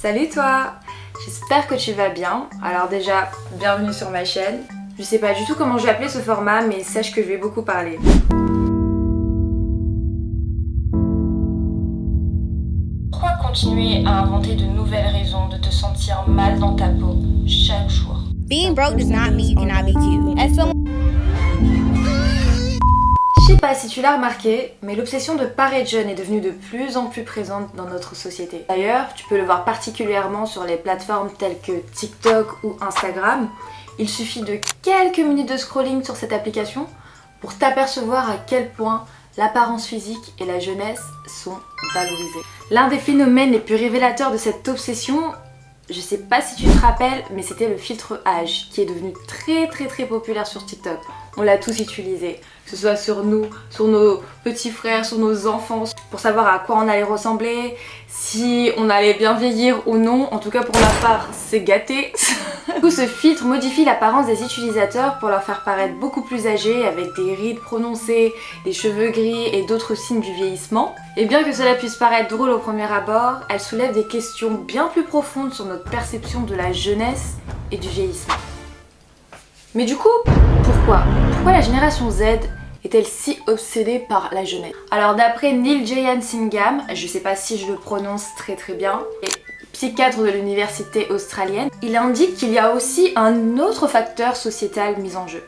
Salut toi! J'espère que tu vas bien. Alors déjà, bienvenue sur ma chaîne. Je sais pas du tout comment je vais appeler ce format, mais sache que je vais beaucoup parler. Pourquoi continuer à inventer de nouvelles raisons de te sentir mal dans ta peau chaque jour? Being broke does not mean you cannot be cute. As someone... Je sais pas si tu l'as remarqué, mais l'obsession de paraître jeune est devenue de plus en plus présente dans notre société. D'ailleurs, tu peux le voir particulièrement sur les plateformes telles que TikTok ou Instagram. Il suffit de quelques minutes de scrolling sur cette application pour t'apercevoir à quel point l'apparence physique et la jeunesse sont valorisées. L'un des phénomènes les plus révélateurs de cette obsession, je sais pas si tu te rappelles, mais c'était le filtre âge qui est devenu très populaire sur TikTok. On l'a tous utilisé, que ce soit sur nous, sur nos petits frères, sur nos enfants, pour savoir à quoi on allait ressembler, si on allait bien vieillir ou non. En tout cas pour ma part, c'est gâté. Du coup, ce filtre modifie l'apparence des utilisateurs pour leur faire paraître beaucoup plus âgés, avec des rides prononcées, des cheveux gris et d'autres signes du vieillissement. Et bien que cela puisse paraître drôle au premier abord, elle soulève des questions bien plus profondes sur notre perception de la jeunesse et du vieillissement. Mais du coup, pourquoi la génération Z est-elle si obsédée par la jeunesse? Alors d'après Neil Jayan Singham, je sais pas si je le prononce très bien, psychiatre de l'université australienne, il indique qu'il y a aussi un autre facteur sociétal mis en jeu.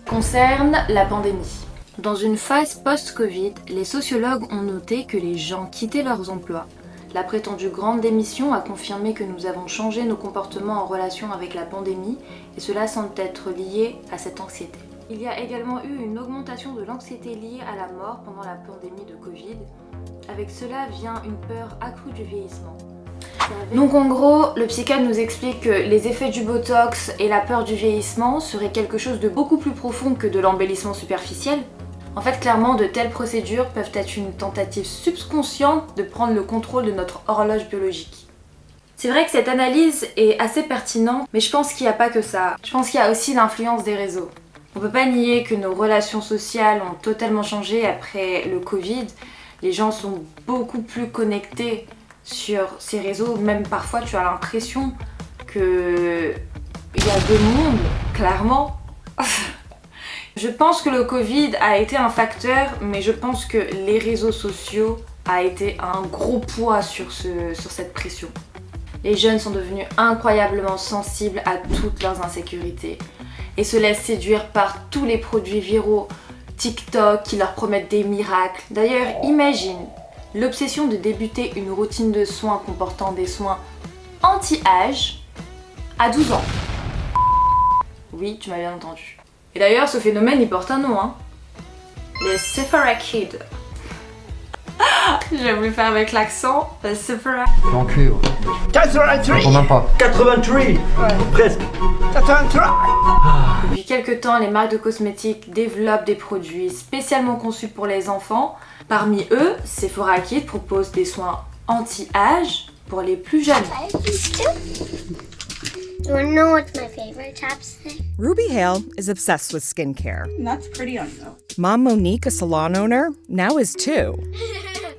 Concerne la pandémie. Dans une phase post-Covid, les sociologues ont noté que les gens quittaient leurs emplois. La prétendue grande démission a confirmé que nous avons changé nos comportements en relation avec la pandémie et cela semble être lié à cette anxiété. Il y a également eu une augmentation de l'anxiété liée à la mort pendant la pandémie de Covid. Avec cela vient une peur accrue du vieillissement. Donc en gros, le psychiatre nous explique que les effets du botox et la peur du vieillissement seraient quelque chose de beaucoup plus profond que de l'embellissement superficiel. En fait, clairement, de telles procédures peuvent être une tentative subconsciente de prendre le contrôle de notre horloge biologique. C'est vrai que cette analyse est assez pertinente, mais je pense qu'il n'y a pas que ça. Je pense qu'il y a aussi l'influence des réseaux. On peut pas nier que nos relations sociales ont totalement changé après le Covid. Les gens sont beaucoup plus connectés sur ces réseaux, même parfois tu as l'impression qu'il y a deux mondes, clairement. Je pense que le Covid a été un facteur, mais je pense que les réseaux sociaux a été un gros poids sur cette pression. Les jeunes sont devenus incroyablement sensibles à toutes leurs insécurités et se laissent séduire par tous les produits viraux TikTok qui leur promettent des miracles. D'ailleurs, imagine l'obsession de débuter une routine de soins comportant des soins anti-âge à 12 ans. Oui, tu m'as bien entendu. Et d'ailleurs, ce phénomène, il porte un nom, hein. Les Sephora Kids. J'ai voulu faire avec l'accent, les Sephora. L'enculé, ouais. 83. Je même pas. 83. Ouais. Presque. 83. Depuis quelques temps, les marques de cosmétiques développent des produits spécialement conçus pour les enfants. Parmi eux, Sephora Kids propose des soins anti-âge pour les plus jeunes. You wanna know what's my favorite chapstick? Ruby Hale is obsessed with skincare. That's pretty on you. Mom Monique, a salon owner, now is too.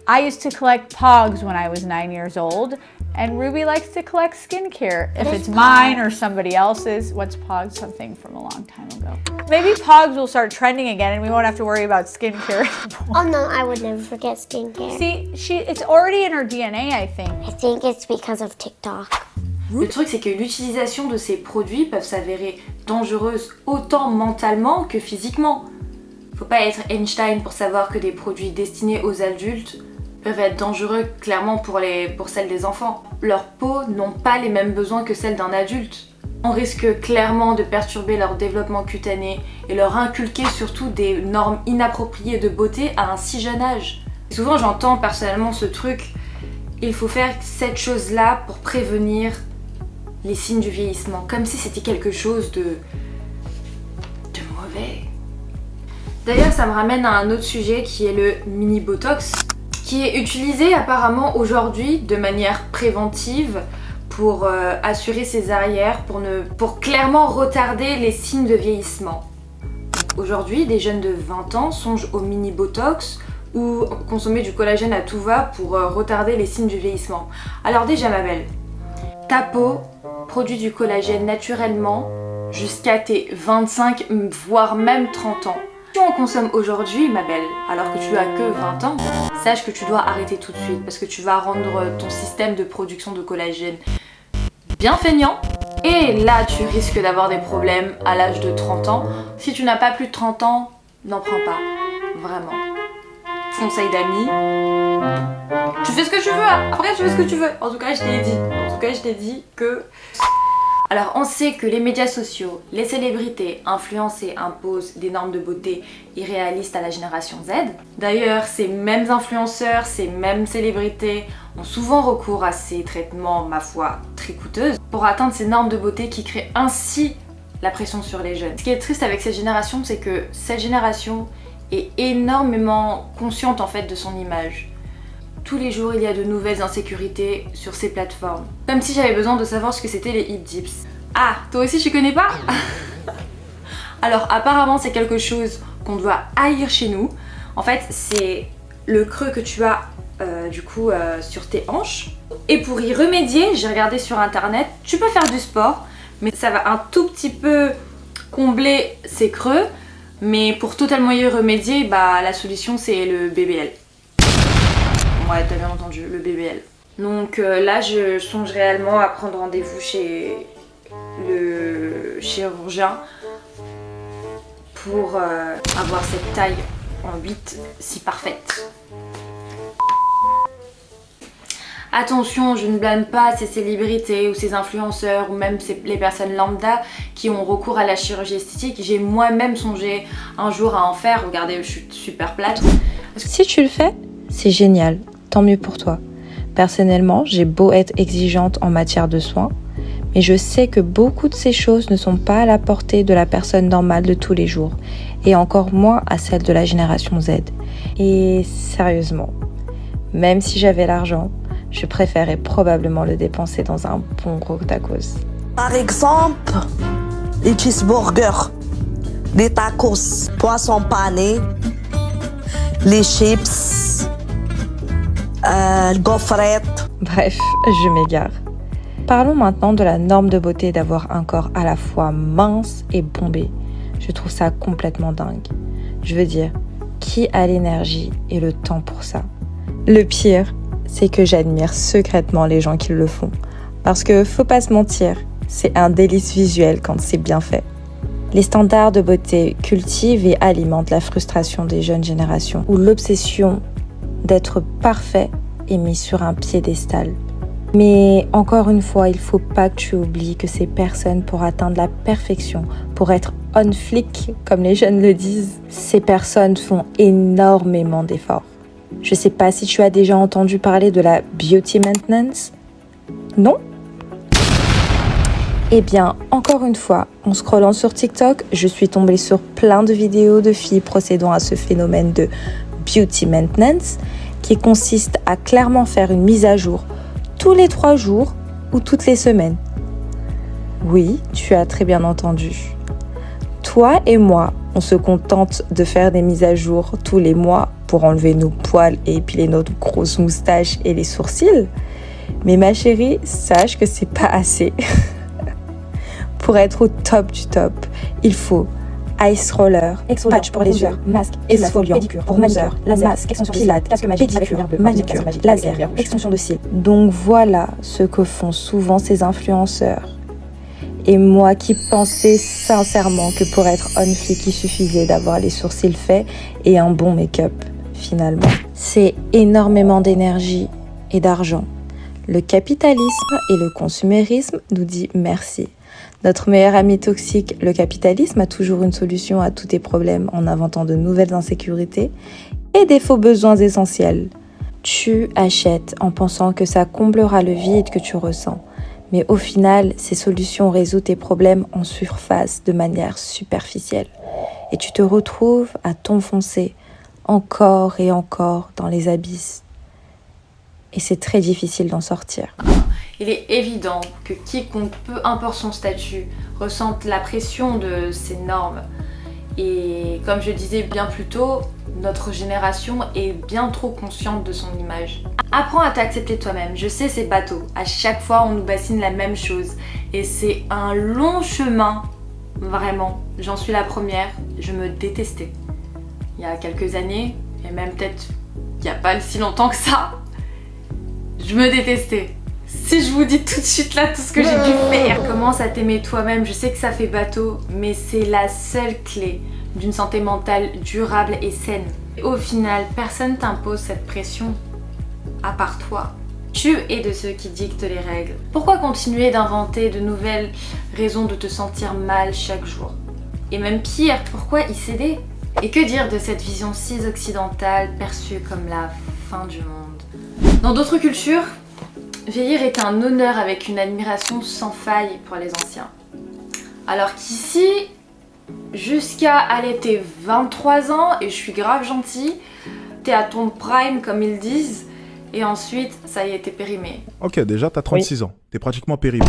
I used to collect Pogs when I was 9 years old, and Ruby likes to collect skincare. If it's mine or somebody else's, what's Pogs? Something from a long time ago. Maybe Pogs will start trending again and we won't have to worry about skincare anymore. Oh no, I would never forget skincare. See, it's already in her DNA, I think. I think it's because of TikTok. Le truc, c'est que l'utilisation de ces produits peuvent s'avérer dangereuses autant mentalement que physiquement. Faut pas être Einstein pour savoir que des produits destinés aux adultes peuvent être dangereux clairement pour celles des enfants. Leurs peaux n'ont pas les mêmes besoins que celles d'un adulte. On risque clairement de perturber leur développement cutané et leur inculquer surtout des normes inappropriées de beauté à un si jeune âge. Souvent j'entends personnellement ce truc, il faut faire cette chose-là pour prévenir les signes du vieillissement, comme si c'était quelque chose de mauvais. D'ailleurs, ça me ramène à un autre sujet qui est le mini botox, qui est utilisé apparemment aujourd'hui de manière préventive pour assurer ses arrières, pour clairement retarder les signes de vieillissement. Aujourd'hui, des jeunes de 20 ans songent au mini botox ou consommer du collagène à tout va pour retarder les signes du vieillissement. Alors déjà ma belle, Ta peau produit du collagène naturellement jusqu'à tes 25 voire même 30 ans. Si on consomme aujourd'hui, ma belle, alors que tu as que 20 ans, sache que tu dois arrêter tout de suite parce que tu vas rendre ton système de production de collagène bien feignant. Et là, tu risques d'avoir des problèmes à l'âge de 30 ans. Si tu n'as pas plus de 30 ans, n'en prends pas. Vraiment. Conseil d'amis. Tu fais ce que tu veux, hein. Après tu fais ce que tu veux. En tout cas, je t'ai dit que... Alors, on sait que les médias sociaux, les célébrités influencées imposent des normes de beauté irréalistes à la génération Z. D'ailleurs, ces mêmes influenceurs, ces mêmes célébrités ont souvent recours à ces traitements, ma foi, très coûteuses, pour atteindre ces normes de beauté qui créent ainsi la pression sur les jeunes. Ce qui est triste avec cette génération, c'est que cette génération est énormément consciente en fait de son image. Tous les jours, il y a de nouvelles insécurités sur ces plateformes. Comme si j'avais besoin de savoir ce que c'était les hip dips. Ah, toi aussi tu connais pas? Alors apparemment c'est quelque chose qu'on doit haïr chez nous. En fait, c'est le creux que tu as sur tes hanches. Et pour y remédier, j'ai regardé sur internet, tu peux faire du sport, mais ça va un tout petit peu combler ces creux. Mais pour totalement y remédier, bah, la solution c'est le BBL. Ouais, t'as bien entendu, le BBL. Donc là, je songe réellement à prendre rendez-vous chez le chirurgien pour avoir cette taille en 8 si parfaite. Attention, je ne blâme pas ces célébrités ou ces influenceurs ou même les personnes lambda qui ont recours à la chirurgie esthétique. J'ai moi-même songé un jour à en faire. Regardez, je suis super plate. Si tu le fais, c'est génial. Tant mieux pour toi. Personnellement, j'ai beau être exigeante en matière de soins, mais je sais que beaucoup de ces choses ne sont pas à la portée de la personne normale de tous les jours, et encore moins à celle de la génération Z. Et sérieusement, même si j'avais l'argent, je préférais probablement le dépenser dans un bon gros tacos. Par exemple, les cheeseburgers, les tacos, poisson pané, les chips, gaufrettes. Bref, je m'égare. Parlons maintenant de la norme de beauté d'avoir un corps à la fois mince et bombé. Je trouve ça complètement dingue. Je veux dire, qui a l'énergie et le temps pour ça? Le pire, c'est que j'admire secrètement les gens qui le font. Parce que, faut pas se mentir, c'est un délice visuel quand c'est bien fait. Les standards de beauté cultivent et alimentent la frustration des jeunes générations, où l'obsession d'être parfait est mise sur un piédestal. Mais encore une fois, il faut pas que tu oublies que ces personnes, pour atteindre la perfection, pour être on flic, comme les jeunes le disent, ces personnes font énormément d'efforts. Je sais pas si tu as déjà entendu parler de la beauty maintenance. Non? Eh bien, encore une fois, en scrollant sur TikTok, je suis tombée sur plein de vidéos de filles procédant à ce phénomène de beauty maintenance qui consiste à clairement faire une mise à jour tous les 3 jours ou toutes les semaines. Oui, tu as très bien entendu. Toi et moi, on se contente de faire des mises à jour tous les mois pour enlever nos poils et épiler notre grosse moustache et les sourcils. Mais ma chérie, sache que c'est pas assez. Pour être au top du top, il faut ice roller, patch pour les yeux, masque, exfoliant, bronzer, masque, extension pilates, casque magique, pédicure, manicure, laser, extension de cils. Donc voilà ce que font souvent ces influenceurs. Et moi qui pensais sincèrement que pour être on flic, il suffisait d'avoir les sourcils faits et un bon make-up, finalement. C'est énormément d'énergie et d'argent. Le capitalisme et le consumérisme nous dit merci. Notre meilleur ami toxique, le capitalisme, a toujours une solution à tous tes problèmes en inventant de nouvelles insécurités et des faux besoins essentiels. Tu achètes en pensant que ça comblera le vide que tu ressens. Mais au final, ces solutions résolvent tes problèmes en surface de manière superficielle. Et tu te retrouves à t'enfoncer encore et encore dans les abysses. Et c'est très difficile d'en sortir. Il est évident que quiconque, peu importe son statut, ressente la pression de ces normes. Et comme je disais bien plus tôt, Notre génération est bien trop consciente de son image. Apprends à t'accepter toi-même. Je sais, c'est bateau. À chaque fois, on nous bassine la même chose. Et c'est un long chemin. Vraiment. J'en suis la première. Je me détestais. Il y a quelques années, et même peut-être il n'y a pas si longtemps que ça, je me détestais. Si je vous dis tout de suite là tout ce que j'ai dû faire. Commence à t'aimer toi-même. Je sais que ça fait bateau, mais c'est la seule clé d'une santé mentale durable et saine. Au final, personne t'impose cette pression, à part toi. Tu es de ceux qui dictent les règles. Pourquoi continuer d'inventer de nouvelles raisons de te sentir mal chaque jour? Et même pire, pourquoi y céder? Et que dire de cette vision si occidentale perçue comme la fin du monde? Dans d'autres cultures, vieillir est un honneur avec une admiration sans faille pour les anciens. Alors qu'ici, jusqu'à aller tes 23 ans, et je suis grave gentille, t'es à ton prime comme ils disent, et ensuite, ça y est, t'es périmé. Ok, déjà t'as 36 ans, t'es pratiquement périmé.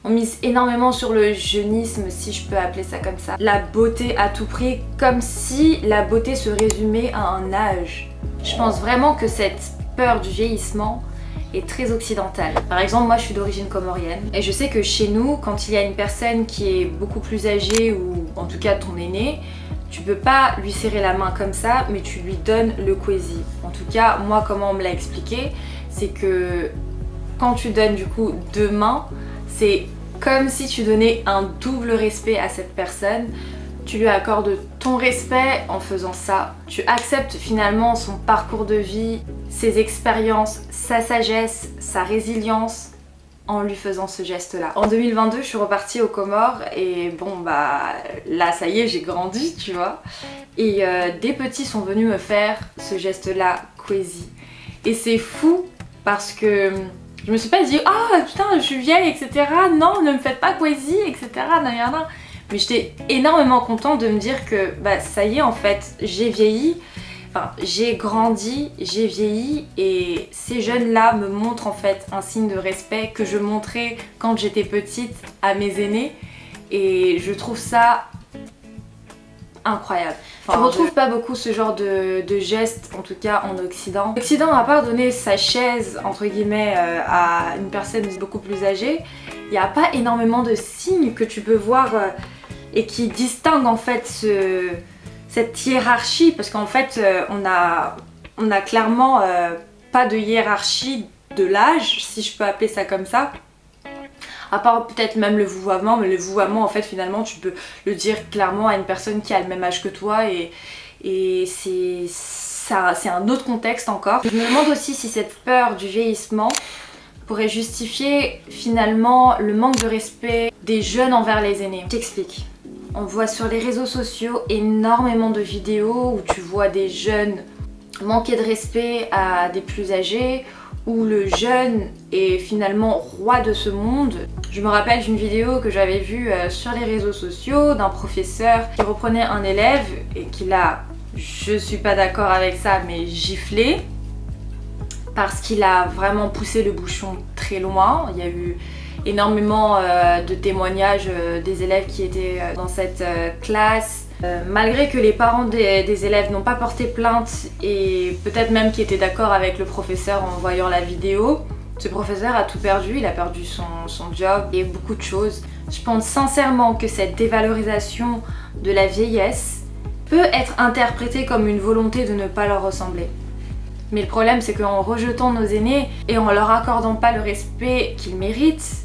On mise énormément sur le jeunisme, si je peux appeler ça comme ça. La beauté à tout prix, comme si la beauté se résumait à un âge. Je pense vraiment que cette peur du vieillissement est très occidentale. Par exemple, moi je suis d'origine comorienne et je sais que chez nous, quand il y a une personne qui est beaucoup plus âgée ou en tout cas ton aîné, tu peux pas lui serrer la main comme ça, mais tu lui donnes le kwezi. En tout cas, moi comment on me l'a expliqué, c'est que quand tu donnes du coup 2 mains, c'est comme si tu donnais un double respect à cette personne. Tu lui accordes ton respect en faisant ça. Tu acceptes finalement son parcours de vie, ses expériences, sa sagesse, sa résilience en lui faisant ce geste-là. En 2022, je suis repartie aux Comores et bon bah là ça y est, j'ai grandi, tu vois. Et des petits sont venus me faire ce geste-là, kwezi. Et c'est fou parce que je me suis pas dit ah putain je suis vieille etc. Non ne me faites pas kwezi etc. Mais j'étais énormément contente de me dire que bah ça y est en fait j'ai vieilli, enfin j'ai grandi, j'ai vieilli et ces jeunes là me montrent en fait un signe de respect que je montrais quand j'étais petite à mes aînés et je trouve ça incroyable. Enfin, je retrouve pas beaucoup ce genre de gestes, en tout cas en Occident. L'Occident, à part donner sa chaise, entre guillemets, à une personne beaucoup plus âgée, il n'y a pas énormément de signes que tu peux voir et qui distinguent en fait cette hiérarchie, parce qu'en fait, on a clairement pas de hiérarchie de l'âge, si je peux appeler ça comme ça. À part peut-être même le vouvoiement, mais le vouvoiement en fait finalement tu peux le dire clairement à une personne qui a le même âge que toi et c'est un autre contexte encore. Je me demande aussi si cette peur du vieillissement pourrait justifier finalement le manque de respect des jeunes envers les aînés. Je t'explique. On voit sur les réseaux sociaux énormément de vidéos où tu vois des jeunes manquer de respect à des plus âgés, où le jeune est finalement roi de ce monde. Je me rappelle d'une vidéo que j'avais vue sur les réseaux sociaux d'un professeur qui reprenait un élève et qui l'a, je suis pas d'accord avec ça, mais giflé parce qu'il a vraiment poussé le bouchon très loin. Il y a eu énormément de témoignages des élèves qui étaient dans cette classe. Malgré que les parents des élèves n'ont pas porté plainte et peut-être même qui étaient d'accord avec le professeur en voyant la vidéo, ce professeur a tout perdu, il a perdu son job et beaucoup de choses. Je pense sincèrement que cette dévalorisation de la vieillesse peut être interprétée comme une volonté de ne pas leur ressembler. Mais le problème c'est qu'en rejetant nos aînés et en leur accordant pas le respect qu'ils méritent,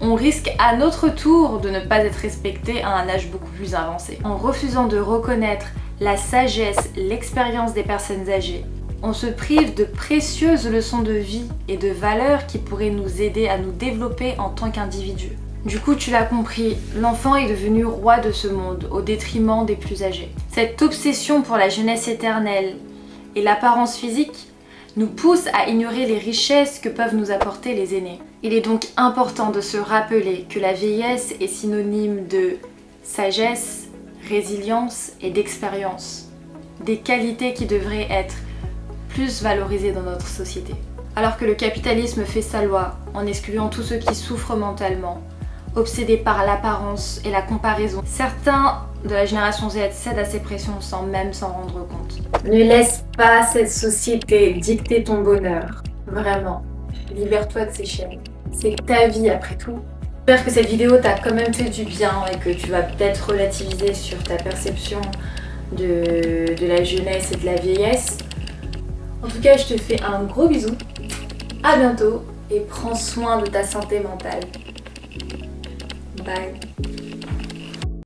on risque à notre tour de ne pas être respecté à un âge beaucoup plus avancé. En refusant de reconnaître la sagesse, l'expérience des personnes âgées, on se prive de précieuses leçons de vie et de valeurs qui pourraient nous aider à nous développer en tant qu'individus. Du coup, tu l'as compris, l'enfant est devenu roi de ce monde au détriment des plus âgés. Cette obsession pour la jeunesse éternelle et l'apparence physique nous pousse à ignorer les richesses que peuvent nous apporter les aînés. Il est donc important de se rappeler que la vieillesse est synonyme de sagesse, résilience et d'expérience. Des qualités qui devraient être plus valorisées dans notre société. Alors que le capitalisme fait sa loi en excluant tous ceux qui souffrent mentalement, obsédés par l'apparence et la comparaison. Certains de la génération Z cèdent à ces pressions sans même s'en rendre compte. Ne laisse pas cette société dicter ton bonheur. Vraiment. Libère-toi de ces chaînes. C'est ta vie après tout. J'espère que cette vidéo t'a quand même fait du bien et que tu vas peut-être relativiser sur ta perception de la jeunesse et de la vieillesse. En tout cas, je te fais un gros bisou. À bientôt et prends soin de ta santé mentale. Bye.